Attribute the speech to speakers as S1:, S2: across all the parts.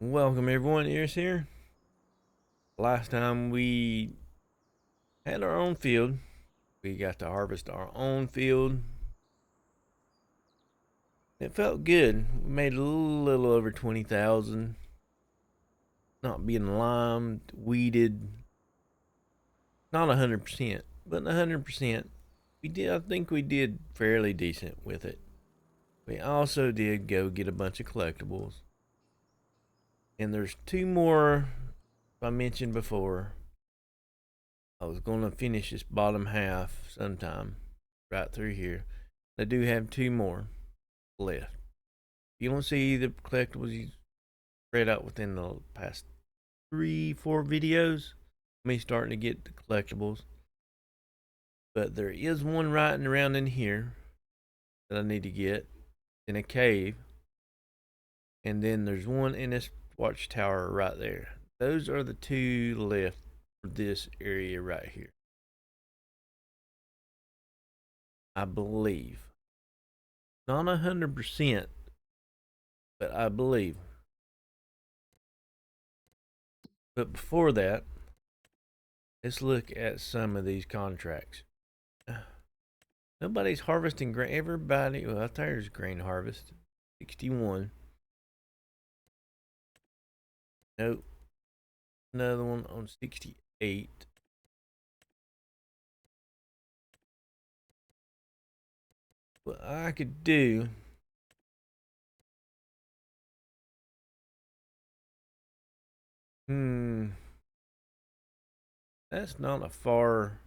S1: Welcome everyone, Ears here. Last time we had our own field. We got to harvest our own field. It felt good. We made a little over 20,000. Not being limed, weeded. Not 100%, but 100%. We did. I think we did fairly decent with it. We also did go get a bunch of collectibles. And there's two more I mentioned before. I was going to finish this bottom half sometime right through here. I do have two more left. If you don't see the collectibles you spread out within the past 3-4 videos, me starting to get the collectibles. But there is one riding around in here that I need to get in a cave. And then there's one in this watchtower right there. Those are the two left for this area right here, I believe. Not 100%, but I believe. But before that, let's look at some of these contracts. Nobody's harvesting grain. Everybody, well, there's grain harvest. 61. Nope. Another one on 68. What I could do. That's not a far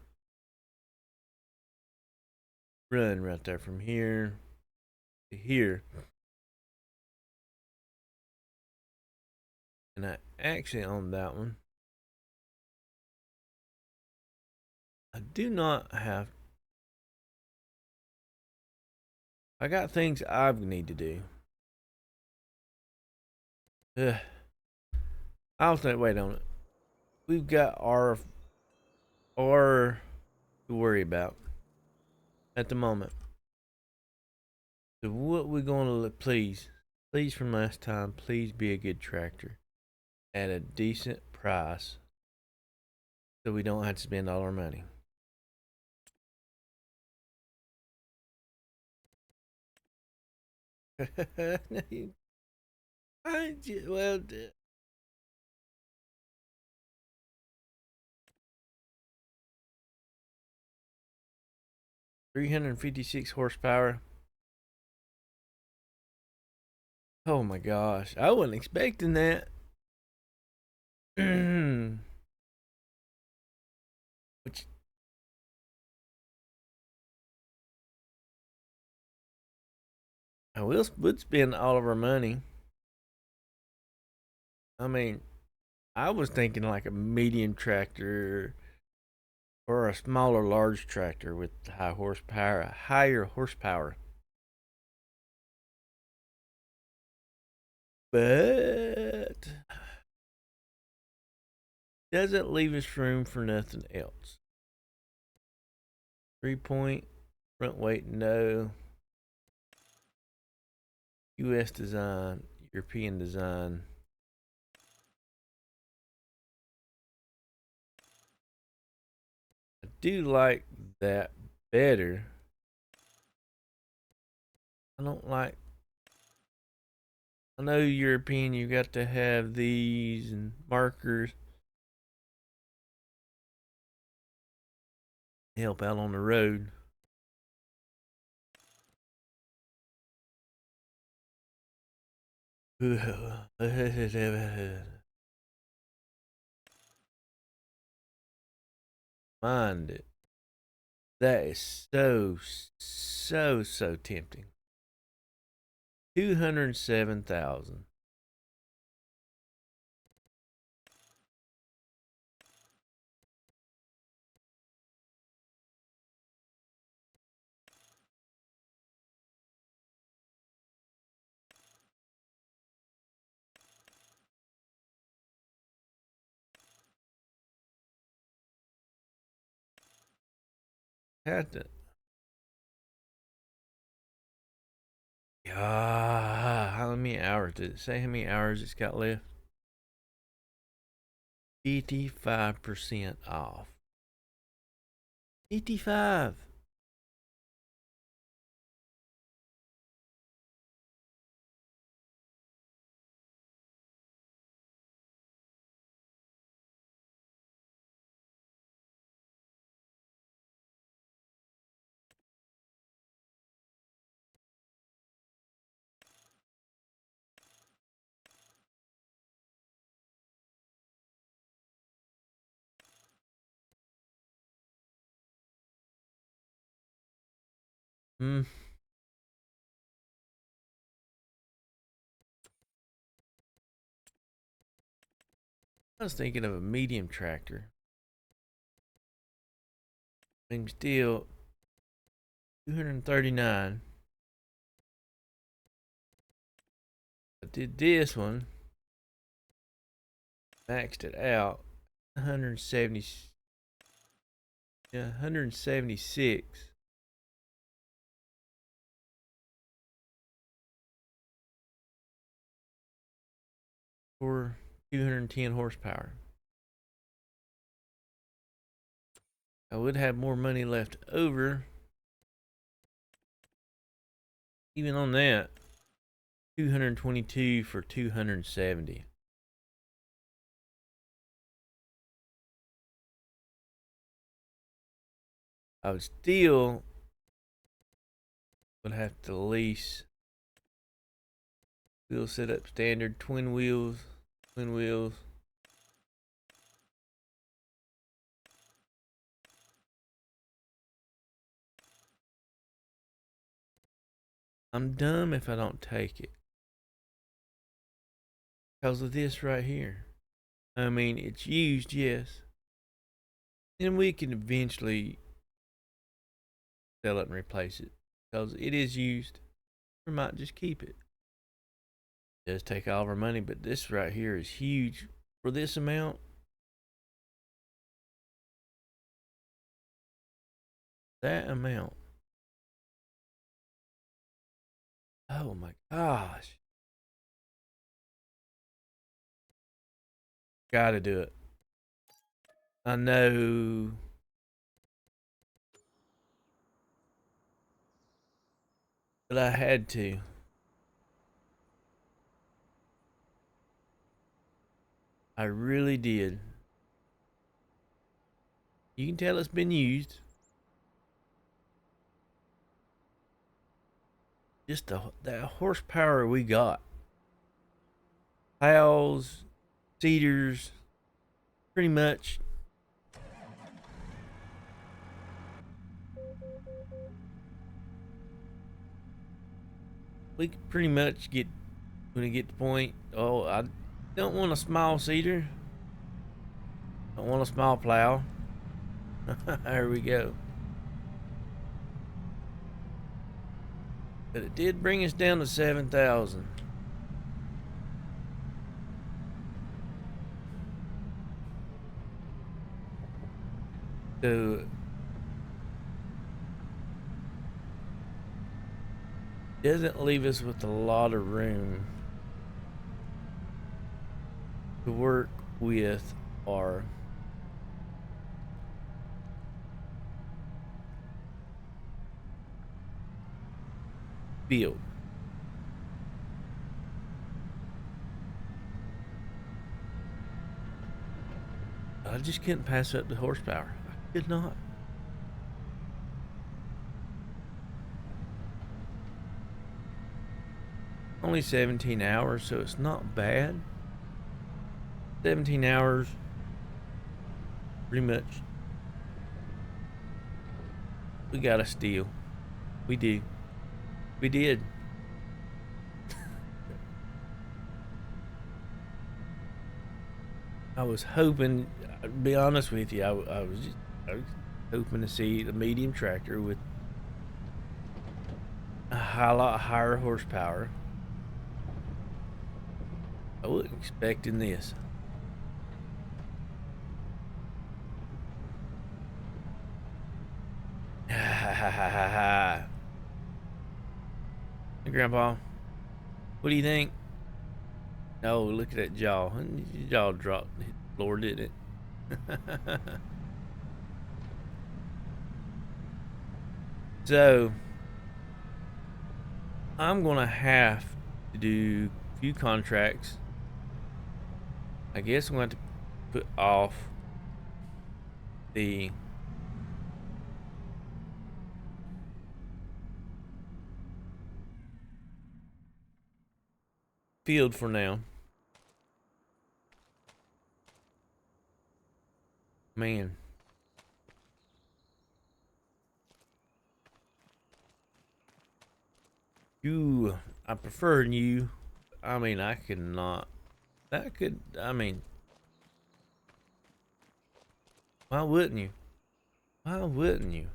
S1: run right there from here to here. And I actually own that one. I do not have. I got things I need to do. Ugh. I'll think. Wait on it. We've got our to worry about at the moment. So what we're gonna please from last time, please be a good tractor at a decent price, so we don't have to spend all our money. Well, 356 horsepower. Oh my gosh, I wasn't expecting that. Which I would spend all of our money. I mean, I was thinking like a medium tractor or a smaller large tractor with higher horsepower. But doesn't leave us room for nothing else. 3-point front weight, no. US design, European design. I do like that better. I don't like. I know European, you got to have these and markers. Help out on the road. Mind it. That is so tempting. 207,000. Had to. How many hours did it say? How many hours it's got left? 55% off. 55. Hmm. I was thinking of a medium tractor. I'm still 239. I did this one, maxed it out, 170. Yeah, 176 for 210 horsepower. I would have more money left over, even on that. 222 for 270. I would still would have to lease. Wheel setup standard, twin wheels. I'm dumb if I don't take it. Because of this right here. I mean, it's used, yes. And we can eventually sell it and replace it. Because it is used. We might just keep it. It does take all of our money, but this right here is huge. For this amount, that amount. Oh my gosh. Gotta do it. I know. But I had to. I really did. You can tell it's been used. Just that horsepower we got. Plows, seeders, pretty much. We could pretty much get, when we get to the point, oh, I don't want a small seeder. I want a small plow. There we go. But it did bring us down to 7,000. So doesn't leave us with a lot of room to work with our field. I just couldn't pass up the horsepower. I could not. Only 17 hours, so it's not bad. 17 hours, pretty much. We got a steal. We do. We did. I was hoping, to be honest with you, I was hoping to see the medium tractor with a lot higher horsepower. I wasn't expecting this. Grandpa, what do you think? Oh, look at that jaw. Jaw dropped. Lord, didn't it? So I'm gonna have to do a few contracts. I guess I'm going to put off the field for now. Man. You, I prefer you. I mean, I could not. That could, I mean, why wouldn't you? Why wouldn't you?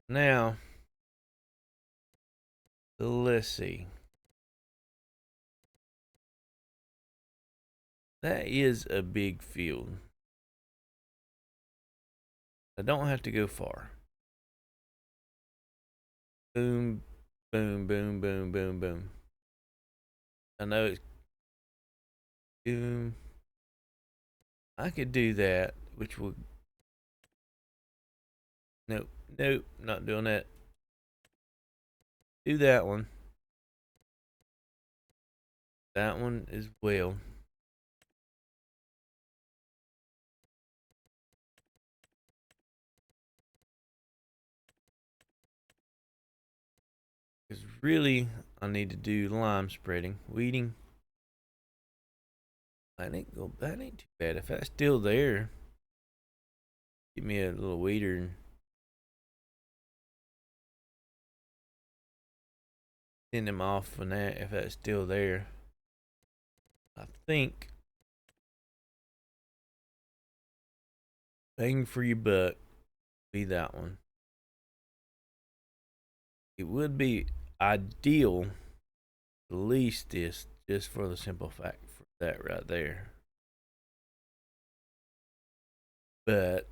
S1: Now, let's see. That is a big field. I don't have to go far. Boom, boom, boom, boom, boom, boom. I know it's boom. I could do that, which would. Nope, nope, not doing that. Do that one. That one as well. Because really, I need to do lime spreading, weeding. That ain't too bad. If that's still there, give me a little weeder and send him off on that if that's still there. I think bang for your buck be that one. It would be ideal to lease this just for the simple fact for that right there. But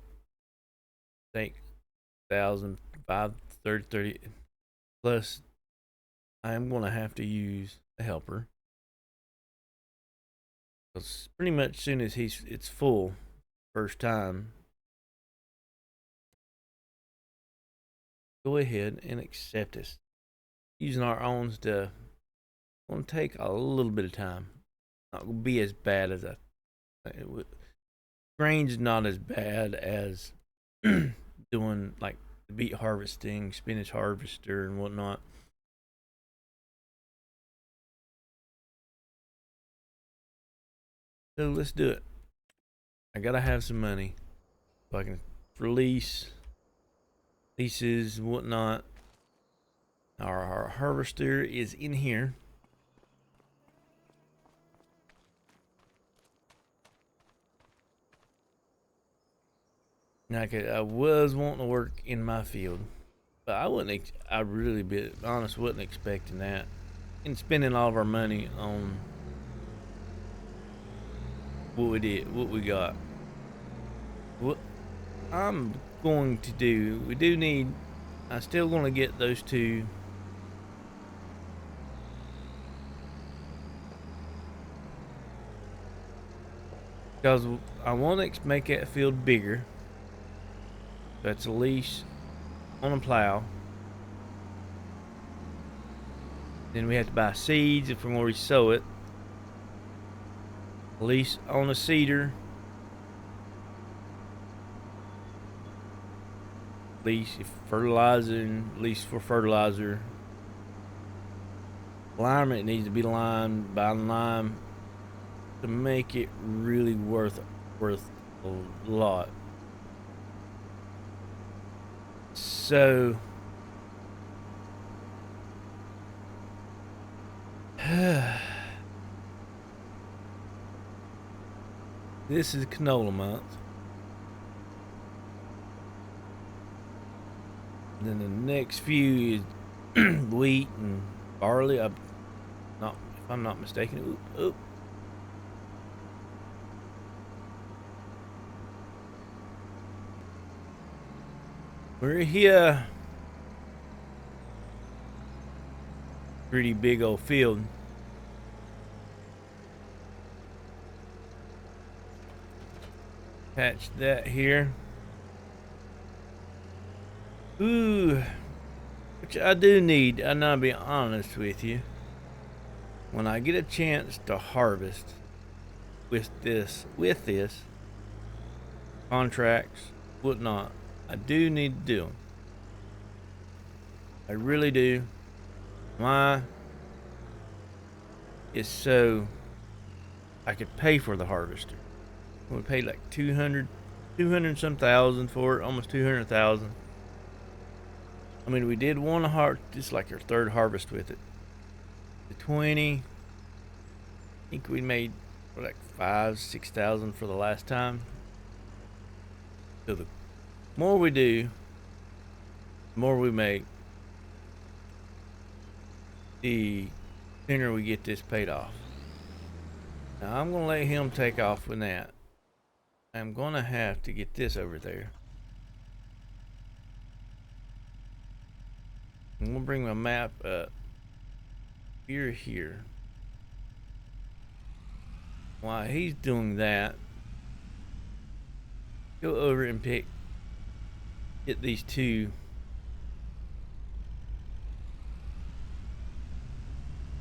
S1: I think 1,530 plus I'm gonna have to use a helper. Because pretty much soon as it's full first time, go ahead and accept this. Using our own stuff gonna take a little bit of time. Not gonna be as bad as grain's not as bad as doing like the beet harvesting, spinach harvester, and whatnot. So let's do it. I gotta have some money so I can release leases and whatnot. Our harvester is in here. Like I was wanting to work in my field, but I wouldn't. I really, be honest, wasn't expecting that. And spending all of our money on what we did, what we got. What I'm going to do, we do need. I'm still going to get those two. Because I want to make that field bigger. That's a lease on a plow. Then we have to buy seeds if we're going to re-sow it. Lease on a seeder. Lease fertilizer, lease for fertilizer. Lime, it needs to be limed. Buy lime to make it really worth a lot. So this is canola month. Then the next few is wheat and barley. If I'm not mistaken. Oop. We're here. Pretty big old field. Attach that here. Ooh, which I do need. I'm gonna be honest with you. When I get a chance to harvest with this contracts, whatnot, I do need to do them. I really do. Why? Is so I could pay for the harvester. We paid like 200 some thousand for it, almost 200,000. I mean, we did one just like our third harvest with it. The 20, I think we made like 5,000-6,000 for the last time. So the more we do, the more we make, the sooner we get this paid off. Now I'm gonna let him take off with that. I'm gonna have to get this over there. I'm gonna bring my map up here. While he's doing that, go over and get these two.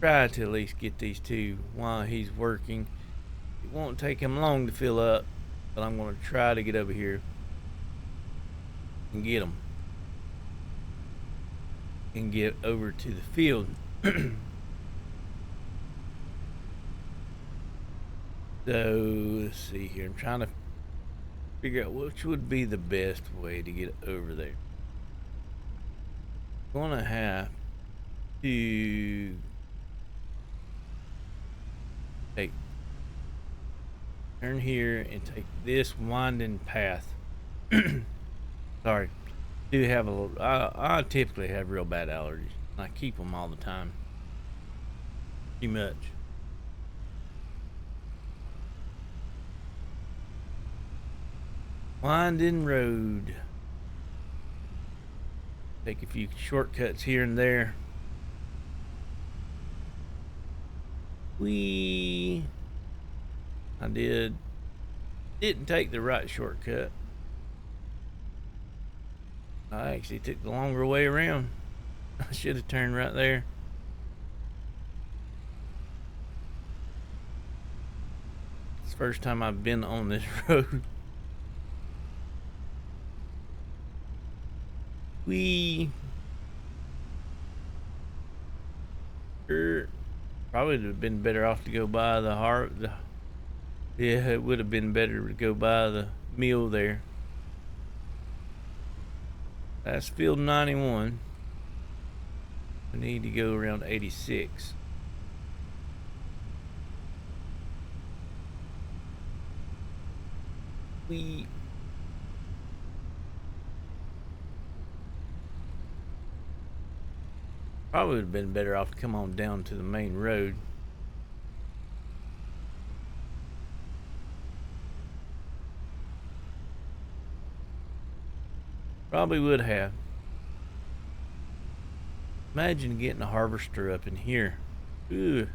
S1: Try to at least get these two while he's working. It won't take him long to fill up, but I'm going to try to get over here and get them. And get over to the field. So, let's see here. I'm trying to figure out which would be the best way to get over there. I'm going to have to turn here and take this winding path. Sorry, do have a little. I typically have real bad allergies. I keep them all the time. Too much. Winding road. Take a few shortcuts here and there. I didn't take the right shortcut. I actually took the longer way around. I should have turned right there. It's the first time I've been on this road. Probably would have been better off to go by yeah, it would have been better to go by the mill there. That's field 91. I need to go around 86. Probably would have been better off to come on down to the main road. Probably would have. Imagine getting a harvester up in here. Ooh.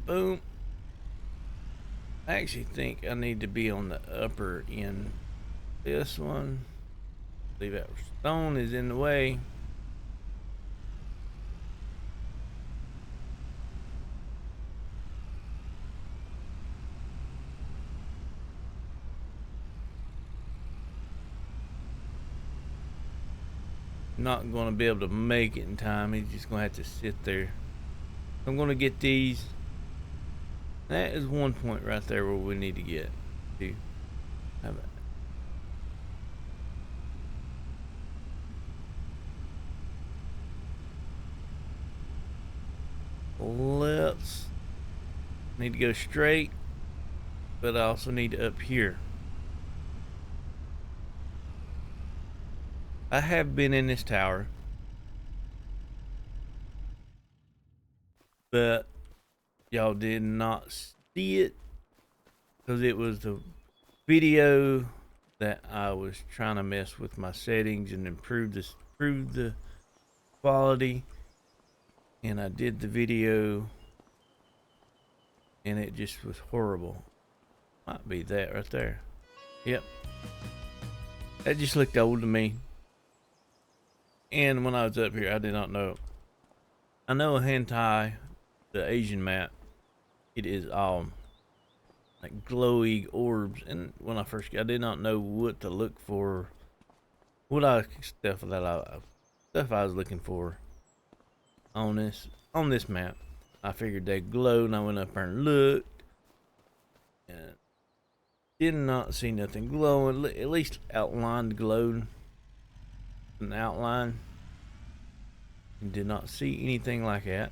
S1: Boom. I actually think I need to be on the upper end. This one. I believe that stone is in the way. Not going to be able to make it in time. He's just going to have to sit there. I'm going to get these. That is one point right there where we need to get to. How about let's need to go straight, but I also need to up here. I have been in this tower, but y'all did not see it because it was the video that I was trying to mess with my settings and improve the quality. and I did the video and it just was horrible. Might be that right there. Yep. That just looked old to me. And when I was up here, I did not know. I know hentai, the Asian map, it is all like glowy orbs. And when I first, I did not know what to look for. Stuff I was looking for on this map. I figured they glowed, and I went up there and looked, and did not see nothing glowing. At least outlined glowed, an outline, and did not see anything like that.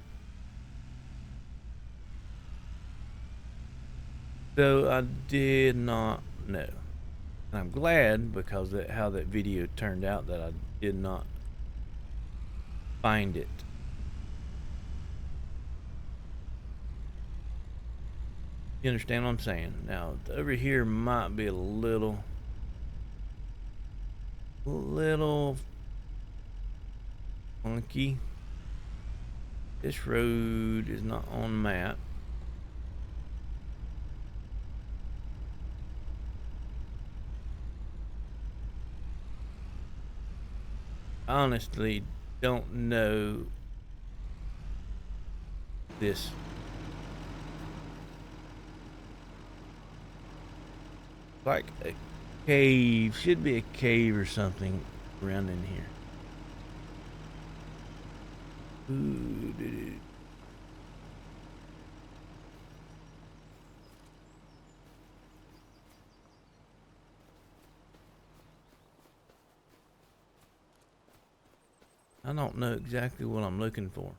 S1: So I did not know. And I'm glad because of how that video turned out that I did not find it. You understand what I'm saying? Now, over here might be a little funky. This road is not on the map. I honestly don't know this. Like a cave, should be a cave or something around in here. Ooh, I don't know exactly what I'm looking for.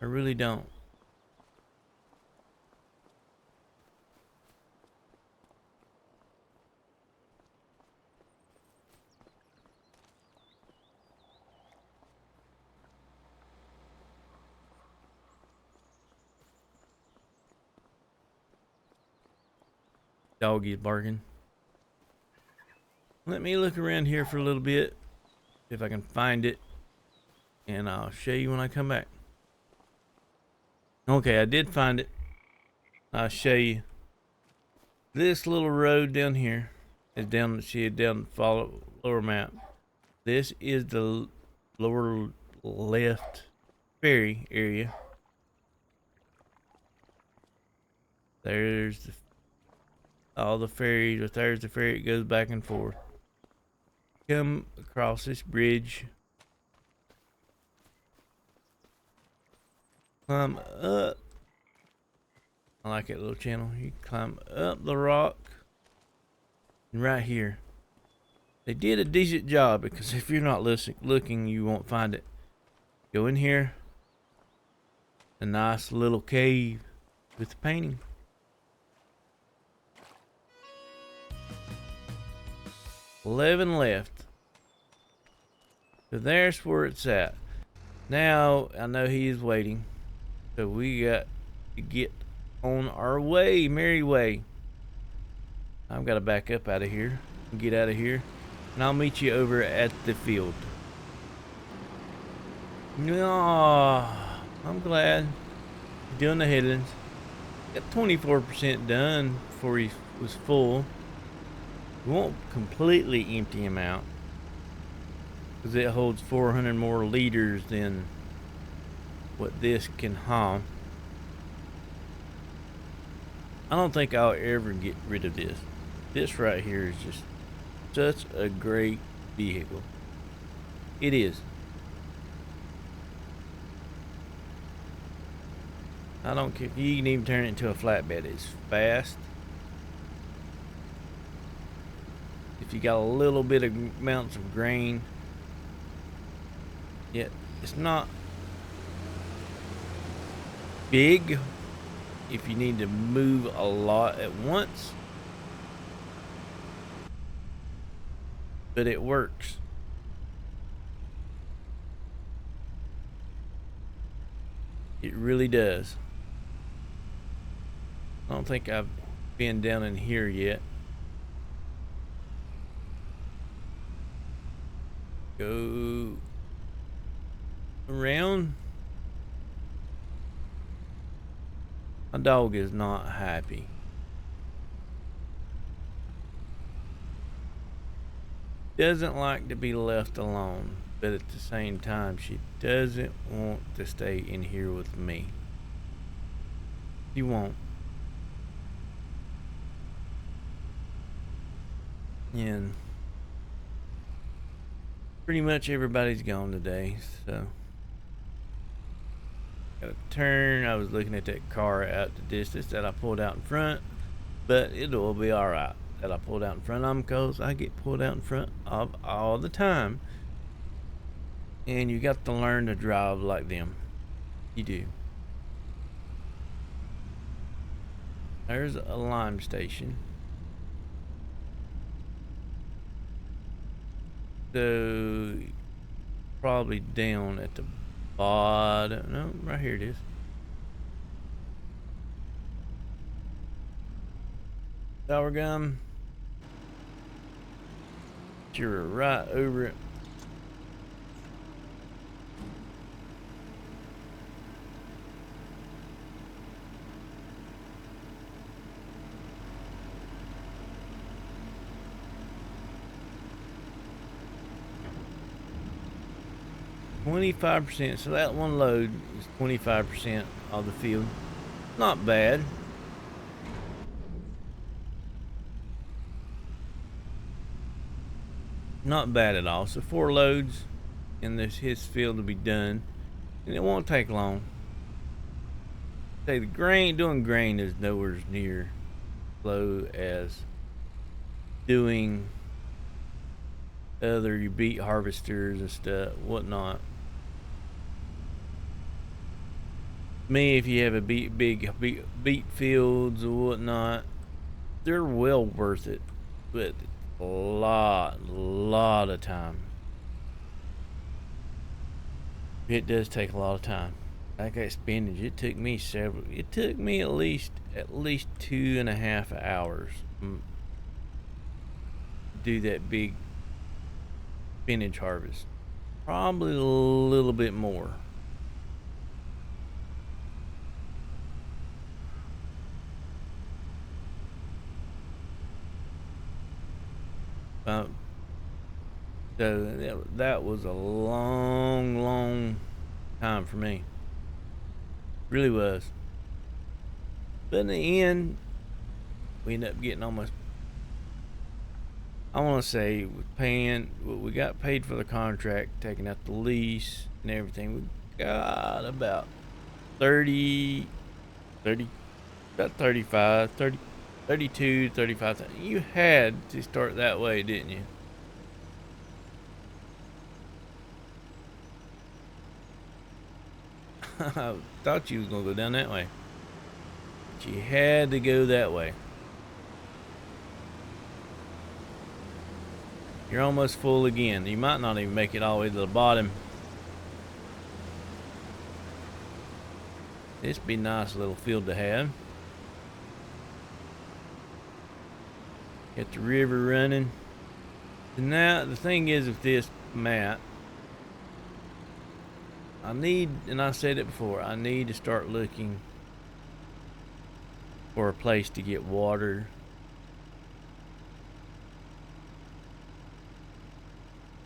S1: I really don't. Doggy's barking. Let me look around here for a little bit, if I can find it, and I'll show you when I come back. Okay, I did find it. I'll show you. This little road down here is down the lower map. This is the lower left ferry area. There's all the ferries, but there's the ferry. It goes back and forth. Come across this bridge. Climb up. I like that little channel. You climb up the rock. And right here. They did a decent job because if you're not looking, you won't find it. Go in here. A nice little cave with the painting. $11 left. So there's where it's at. Now, I know he is waiting. So we got to get on our way, merry way. I've got to back up out of here and get out of here. And I'll meet you over at the field. No, I'm glad you're doing the headlands. Got 24% done before he was full. We won't completely empty him out because it holds 400 more liters than what this can haul. I don't think I'll ever get rid of this. This right here is just such a great vehicle. It is. I don't care. You can even turn it into a flatbed. It's fast. If you got a little bit of amounts of grain, yet it's not big if you need to move a lot at once, but it works. It really does. I don't think I've been down in here yet. Go. around. My dog is not happy. Doesn't like to be left alone, but at the same time, she doesn't want to stay in here with me. She won't. And pretty much everybody's gone today, so got a turn. I was looking at that car out the distance that I pulled out in front, but it'll be alright that I pulled out in front of them, because I get pulled out in front of all the time. And you got to learn to drive like them. You do. There's a lime station. So probably down at the bottom. No, right here it is. Sour gum. You're right over it. %. So that one load is 25% of the field. Not bad. Not bad at all. So 4 loads in his field to be done, and it won't take long. Say the doing grain is nowhere near slow as doing other beet harvesters and stuff, whatnot. Me, if you have a big beet fields or whatnot, they're well worth it, but a lot of time. It does take a lot of time. Like that spinach, it took me at least 2.5 hours to do that big spinach harvest. Probably a little bit more. So that was a long time for me. Really was. But in the end, we ended up getting almost, I want to say, we got paid for the contract, taking out the lease and everything. We got about 30, about 35, 30, 32, 35. You had to start that way, didn't you? I thought you was gonna go down that way, but you had to go that way. You're almost full again. You might not even make it all the way to the bottom. This be a nice little field to have. Got the river running. And now the thing is with this map, and I said it before, I need to start looking for a place to get water.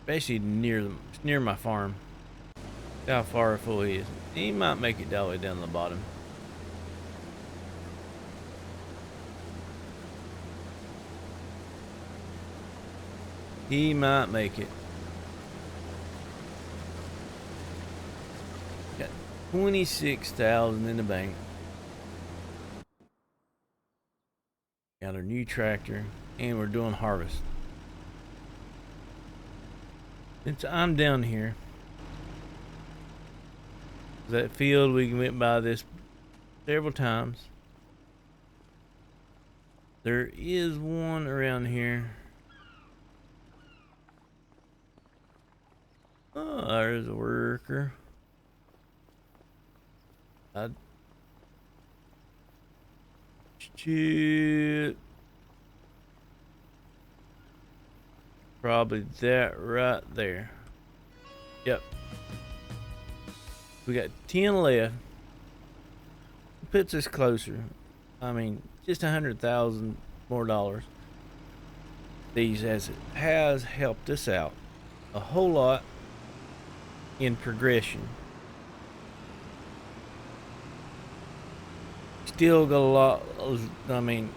S1: Basically near my farm. See how far full he is. He might make it all the way down to the bottom. He might make it. Got 26,000 in the bank. Got our new tractor, and we're doing harvest. Since I'm down here, that field, we went by this several times. There is one around here. Oh, there's a worker. Shoot. Probably that right there. Yep. We got 10 left. It puts us closer. I mean, just 100,000 more dollars. These has helped us out a whole lot in progression. Still got a lot. I mean,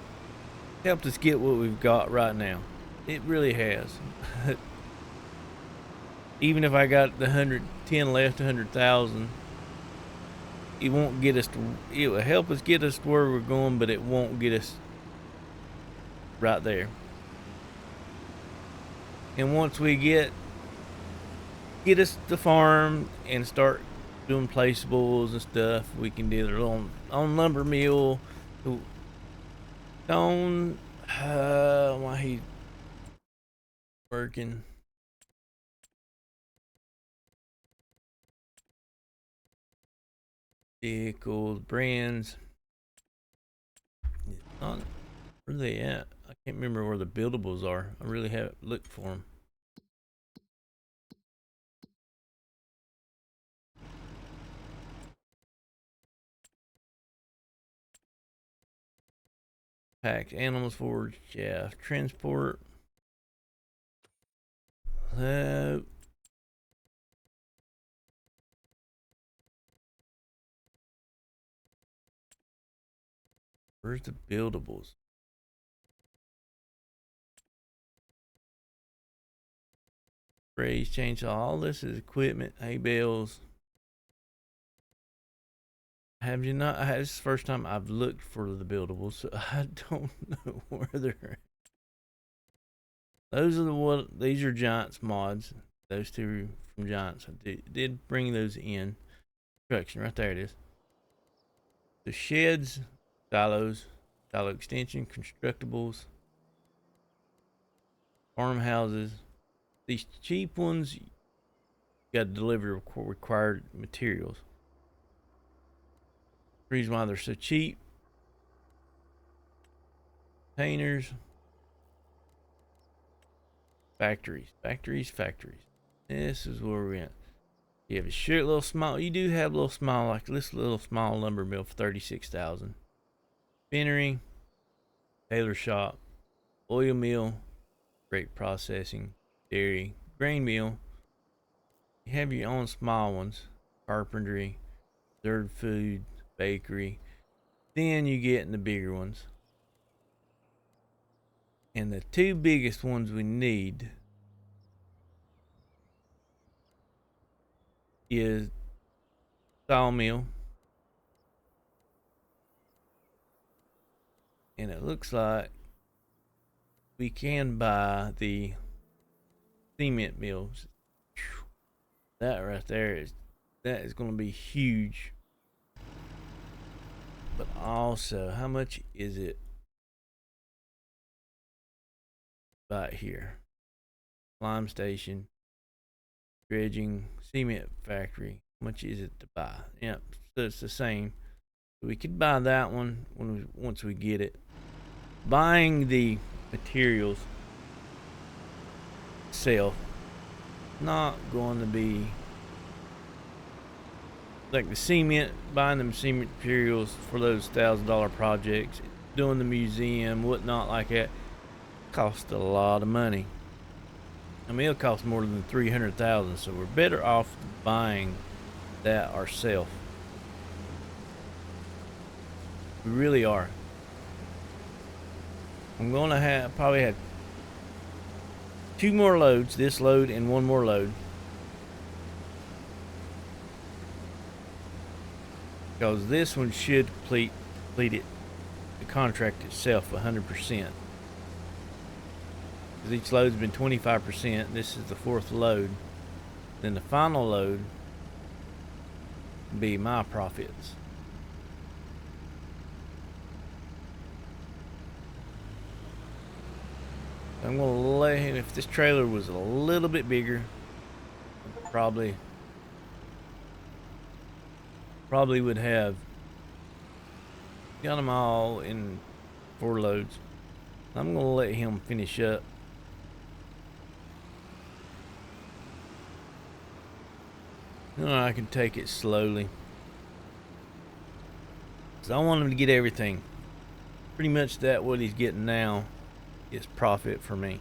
S1: helped us get what we've got right now. It really has. Even if I got the 110 left, 100,000, it won't get us to. It will help us get us to where we're going, but it won't get us right there. And once we get us the farm and start doing placeables and stuff, we can do it on lumber mill. On why he working? Vehicles, brands. Not where are they at? I can't remember where the buildables are. I really haven't looked for them. Packs, animals, forage, shaft, transport. Where's the buildables? Sprays, chainsaw, all this is equipment, hay bales. Have you not? This is the first time I've looked for the buildables, so I don't know where they're at. Those are these are Giants mods. Those two from Giants. I did bring those in. Construction, right there it is. The sheds, silos, silo extension, constructibles, farmhouses. These cheap ones, you got to deliver required materials. The reason why they're so cheap. Containers. Factories. This is where we're at. You have a short little small. You do have a little small, like this little small lumber mill for 36,000. Spinnery, tailor shop, oil mill, grape processing, dairy, grain mill. You have your own small ones, carpentry, preserved food, bakery. Then you get in the bigger ones. And the two biggest ones we need is sawmill, and it looks like we can buy the cement mills. That right there is going to be huge. But also, how much is it right here? Lime station, dredging, cement factory. How much is it to buy? Yep, so it's the same. We could buy that one once we get it. Buying the materials itself not going to be like the cement. Buying them cement materials for those $1,000 projects, doing the museum, whatnot like that, cost a lot of money. I mean, it'll cost more than 300,000, so we're better off buying that ourselves. We really are. I'm gonna probably have 2 more loads, this load and 1 more load, because this one should complete it, the contract itself 100%. Each load's been 25%. This is the 4th load. Then the final load will be my profits. I'm gonna let him. If this trailer was a little bit bigger, probably would have got them all in 4 loads. I'm gonna let him finish up. No, I can take it slowly. So I want him to get everything. Pretty much that what he's getting now is profit for me.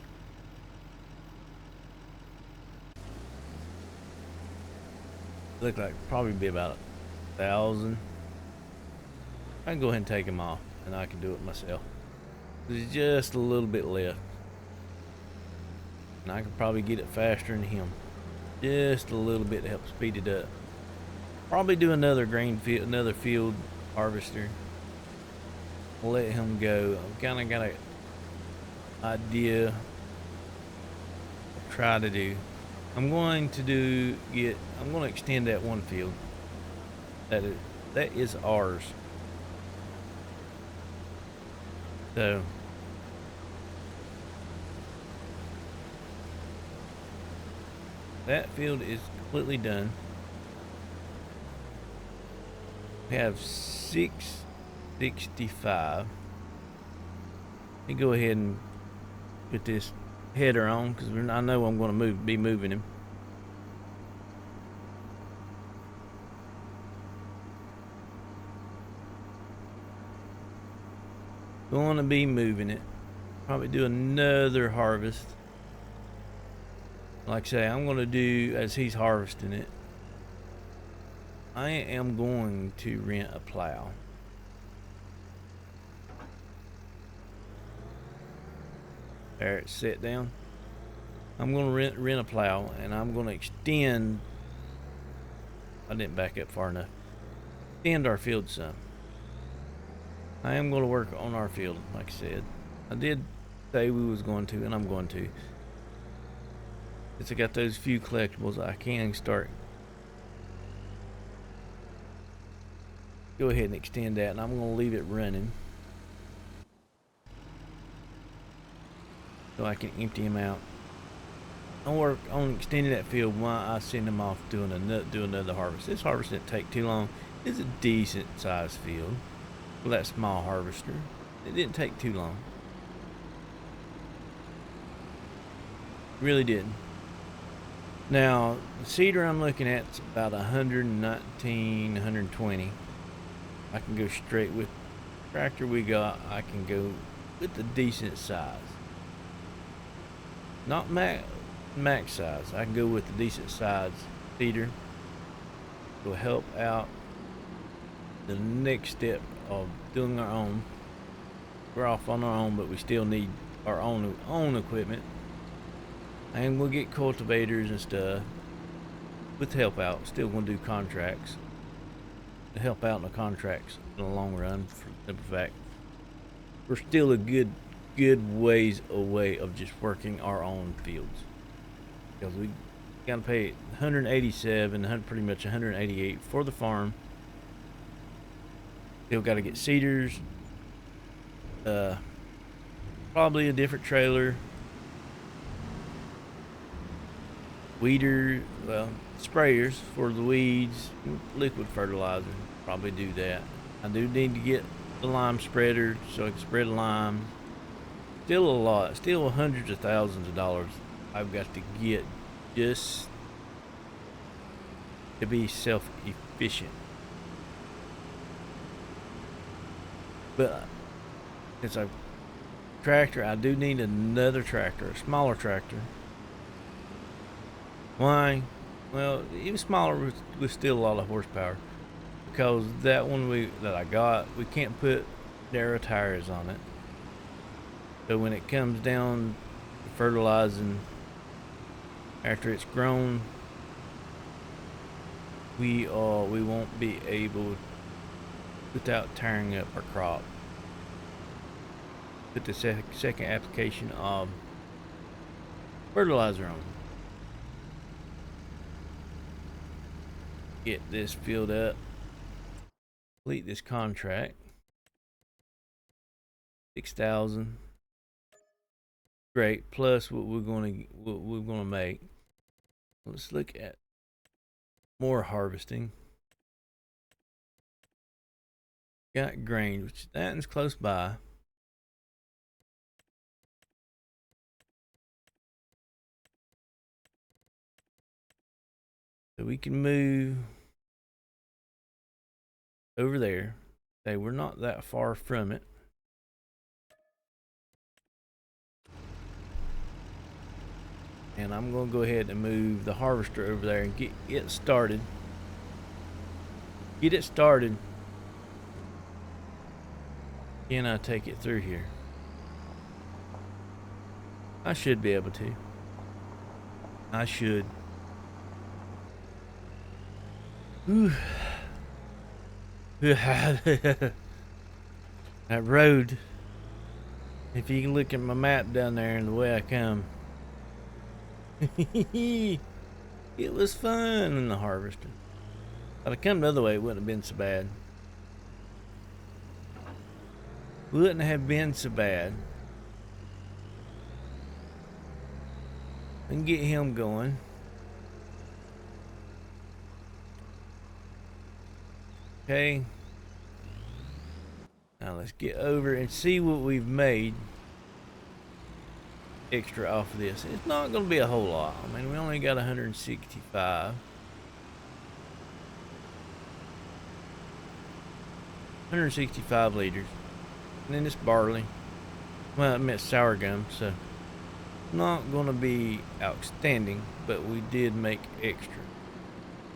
S1: Look like probably be about 1,000. I can go ahead and take him off, and I can do it myself. There's just a little bit left, and I can probably get it faster than him. Just a little bit to help speed it up. Probably do another grain field, another field harvester. Let him go. I've kind of got an idea. I'll try to do. I'm going to extend that one field. That is ours. So that field is completely done. We have 665. Let me go ahead and put this header on because I know I'm going to be moving him. Going to be moving it. Probably do another harvest. Like I say, I'm going to do as he's harvesting it. I am going to rent a plow. There, it's set down. I'm going to rent a plow, and I'm going to extend. I didn't back up far enough. Extend our field some. I am going to work on our field, like I said. I did say we was going to, and I'm going to. Since I got those few collectibles, I can start. Go ahead and extend that, and I'm going to leave it running. So I can empty him out. I'll work on extending that field while I send him off doing another harvest. This harvest didn't take too long. It's a decent sized field for that small harvester. It didn't take too long. Really didn't. Now, the seeder I'm looking at is about 119, 120. I can go straight with the tractor we got. I can go with the decent size. Not max size. I can go with the decent size seeder. It will help out the next step of doing our own. We're off on our own, but we still need our own equipment. And we'll get cultivators and stuff with help out. Still gonna do contracts to help out in the contracts in the long run. For the simple fact, we're still a good ways away of just working our own fields, because we gotta pay 187, pretty much 188 for the farm. Still got to get seeders, probably a different trailer, weeder, well, sprayers for the weeds, liquid fertilizer. Probably do that. I do need to get the lime spreader so I can spread lime. Still a lot, still hundreds of thousands of dollars I've got to get just to be self-efficient. But it's a tractor. I do need another tractor, a smaller tractor. Why? Well, even smaller with still a lot of horsepower, because that one that I got, we can't put narrow tires on it. So when it comes down to fertilizing after it's grown, we won't be able, without tearing up our crop, put the second application of fertilizer on. Get this filled up, complete this contract. 6,000. Great, plus what we're gonna make. Let's look at more harvesting. Got grain, which that is close by. So we can move over there. Okay, we're not that far from it. And I'm going to go ahead and move the harvester over there and get it started. Get it started. Can I take it through here? I should be able to. I should. Whew. That road. If you can look at my map down there and the way I come. It was fun in the harvesting. If I'd come the other way, it wouldn't have been so bad. Wouldn't have been so bad. And get him going. Okay. Now let's get over and see what we've made extra off of this. It's not going to be a whole lot. I mean, we only got 165. 165 liters. And then this barley. Well, I meant sorghum, so not going to be outstanding, but we did make extra.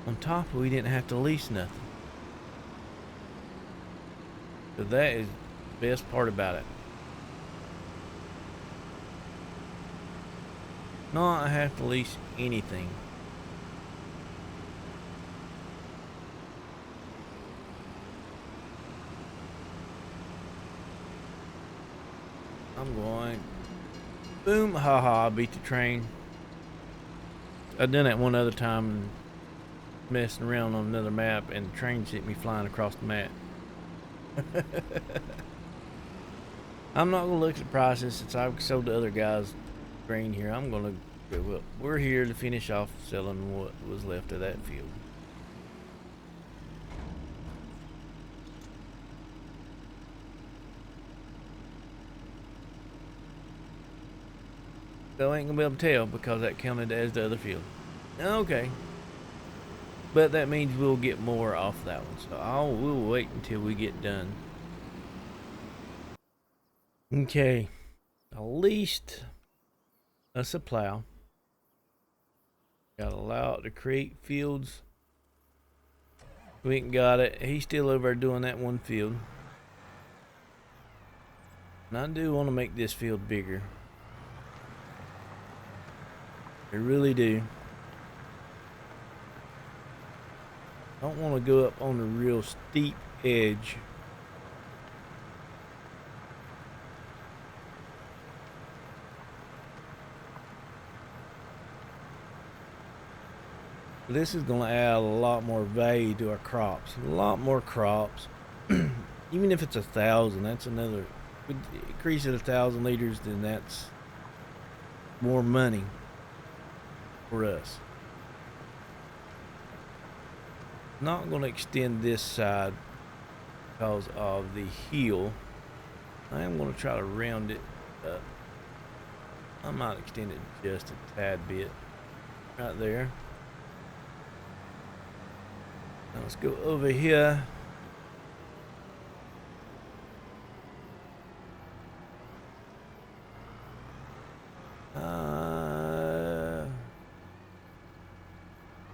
S1: On top, we didn't have to lease nothing. So that is the best part about it. Not have to lease anything. I'm going. Boom, haha, I beat the train. I've done that one other time and messing around on another map and the train hit me flying across the map. I'm not going to look at the prices since I've sold the other guys grain here. I'm going to go up. We're here to finish off selling what was left of that field. So I ain't going to be able to tell because that counted as the other field. Okay. But that means we'll get more off that one. So we'll wait until we get done. Okay. At least us a plow. Gotta allow it to create fields. We ain't got it. He's still over there doing that one field. And I do want to make this field bigger. I really do. I don't want to go up on the real steep edge. This is going to add a lot more value to our crops. A lot more crops. Even if it's 1,000, that's another. If we increase it 1,000 liters, then that's more money for us. Not going to extend this side because of the hill. I am going to try to round it up. I might extend it just a tad bit right there. Now let's go over here.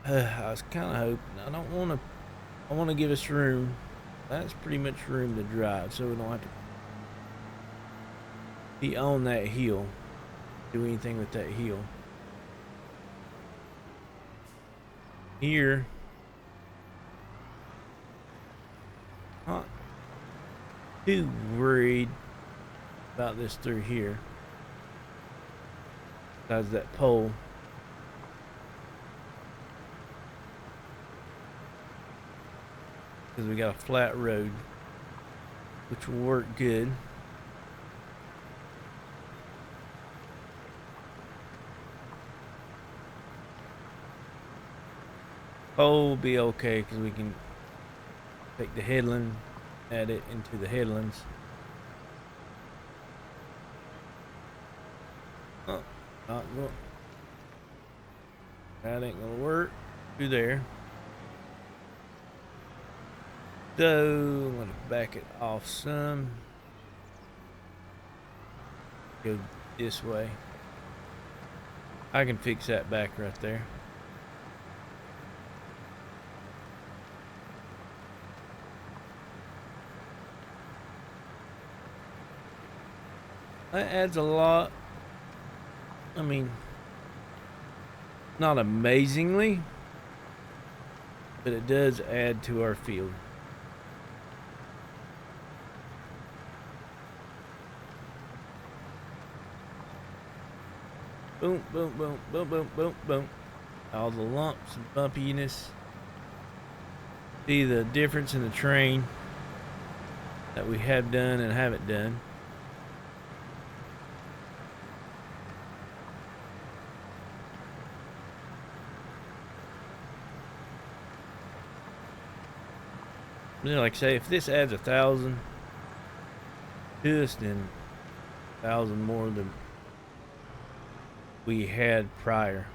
S1: I was kind of hoping. I want to give us room. That's pretty much room to drive, so we don't have to be on that hill. Do anything with that hill. Here. Not too worried about this through here. Besides that pole. Because we got a flat road, which will work good. Pole will be okay because we can take the headland, add it into the headlands. Oh, not going. That ain't gonna work. through there. So I'm gonna back it off some. Go this way. I can fix that back right there. That adds a lot. I mean, not amazingly, but it does add to our field. Boom, boom, boom, boom, boom, boom, boom. All the lumps and bumpiness. See the difference in the train that we have done and haven't done. Like I say, if this adds 1,000 to us, then 1,000 more than we had prior.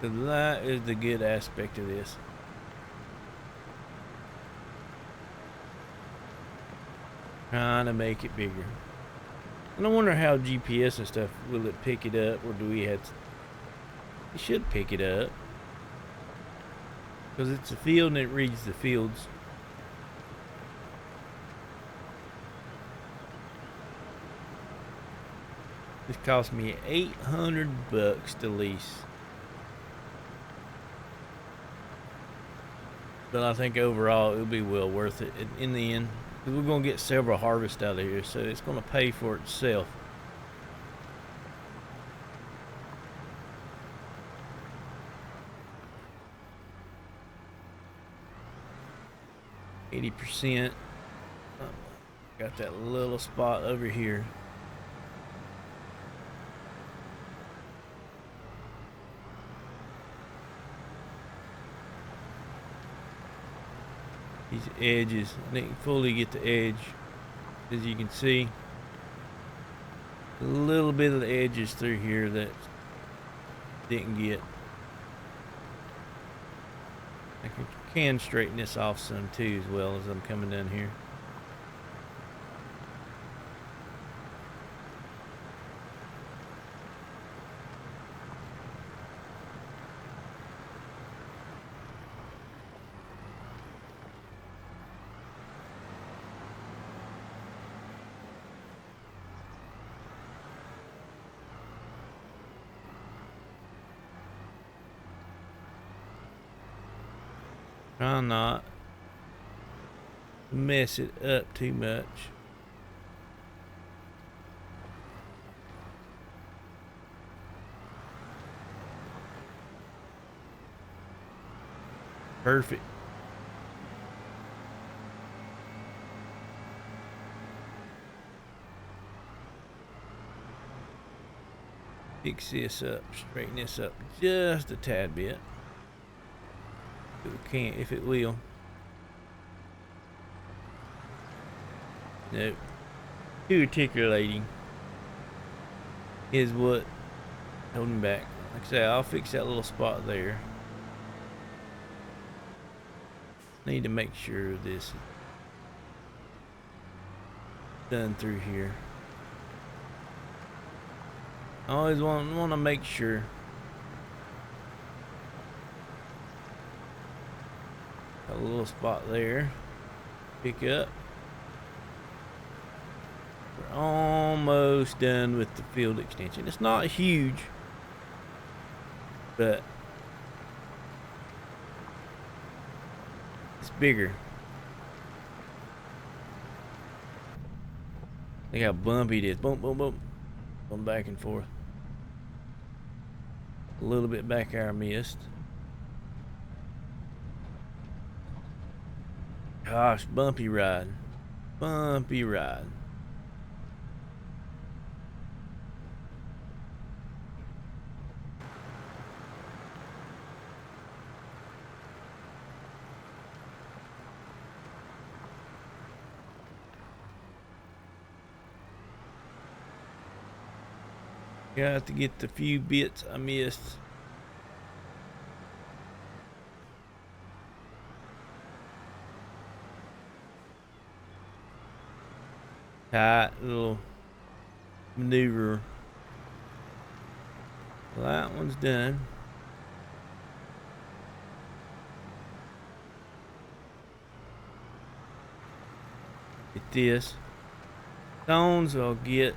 S1: So that is the good aspect of this. Trying to make it bigger. And I wonder how GPS and stuff, will it pick it up, or do we have to? It should pick it up, because it's a field and it reads the fields. This cost me $800 to lease, but I think overall it'll be well worth it in the end. We're going to get several harvests out of here, so it's going to pay for itself. %. Got that little spot over here. These edges, I didn't fully get the edge, as you can see. A little bit of the edges through here that didn't get. I can straighten this off some too, as well, as I'm coming down here. Try not to mess it up too much. Perfect. Fix this up, straighten this up just a tad bit. If it can't, if it will. Nope. Too articulating is what holding back. Like I say, I'll fix that little spot there. Need to make sure this is done through here. I always want to make sure. Got a little spot there. Pick up. We're almost done with the field extension. It's not huge, but it's bigger. Look how bumpy it is. Boom, boom, boom. Going back and forth. A little bit back our missed. Gosh, bumpy ride. Bumpy ride. Got to get the few bits I missed. Tight little maneuver. Well, that one's done. Get this. Stones I'll get.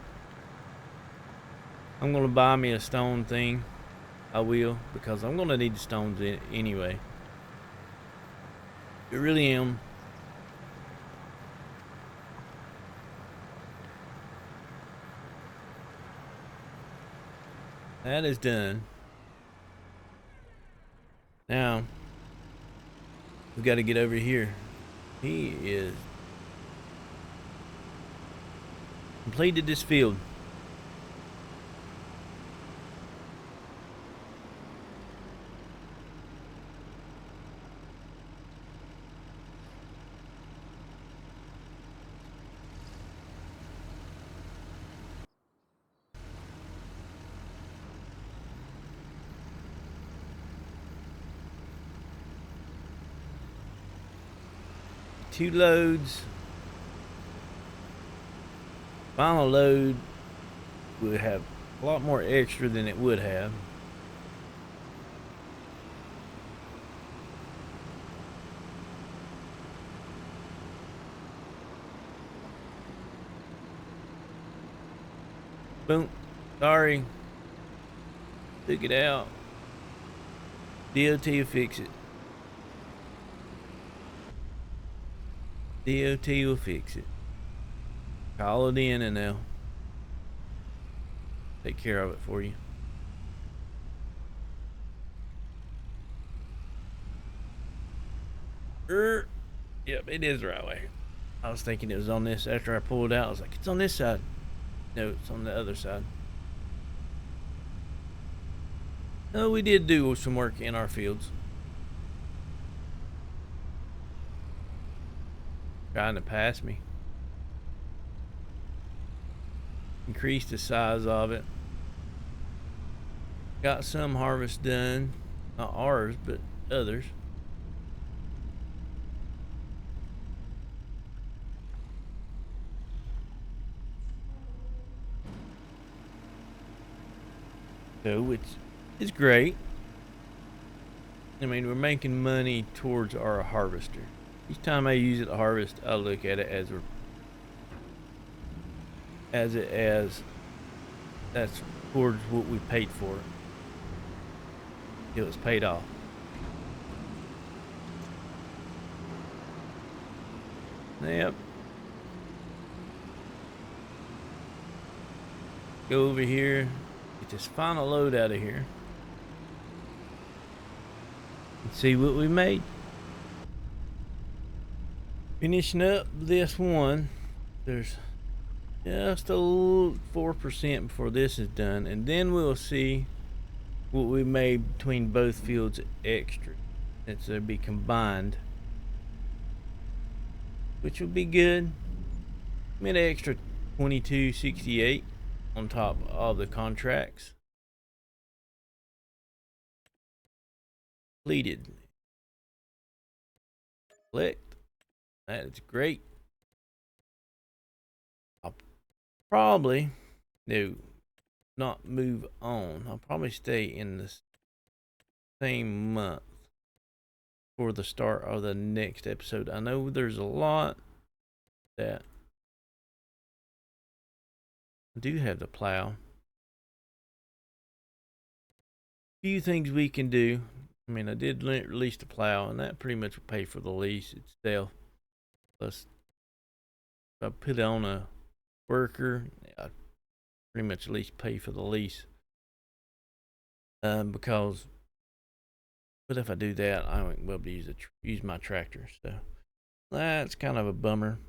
S1: I'm gonna buy me a stone thing. I will, because I'm gonna need the stones anyway. I really am. That is done. Now we got to get over here. He is completed this field. Two loads. Final load would have a lot more extra than it would have. Boom. Sorry. Took it out. DOT will fix it. DOT will fix it. Call it in and they'll take care of it for you. Yep, it is the right way. I was thinking it was on this. After I pulled it out, I was like, it's on this side. No, it's on the other side. No, we did do some work in our fields. Trying to pass me. Increase the size of it. Got some harvest done. Not ours, but others. So it's great. I mean, we're making money towards our harvester. Each time I use it to harvest, I look at it as that's towards what we paid for it. It was paid off. Yep. Go over here, get this final load out of here, and see what we made. Finishing up this one, there's just a little 4% before this is done, and then we'll see what we made between both fields extra, since they'll be combined, which will be good. I made an extra 2268 on top of the contracts. Completed. Collect. That is great. I'll probably not move on. I'll probably stay in the same month for the start of the next episode. I know there's a lot that I do have to plow. Few things we can do. I mean, I did release the plow, and that pretty much will pay for the lease itself. Plus, if I put it on a worker, I pretty much at least pay for the lease. Because, but if I do that, I won't be able to use my tractor. So that's kind of a bummer.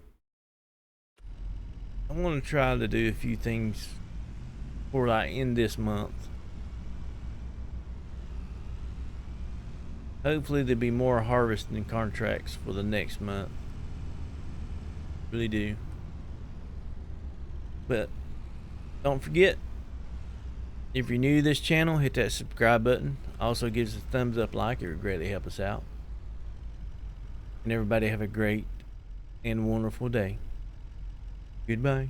S1: I want to try to do a few things before I end this month. Hopefully there'll be more harvesting contracts for the next month. Really do. But don't forget, If you're new to this channel, hit that subscribe button. Also gives us a thumbs up like. It would greatly help us out. And everybody have a great and wonderful day. Goodbye.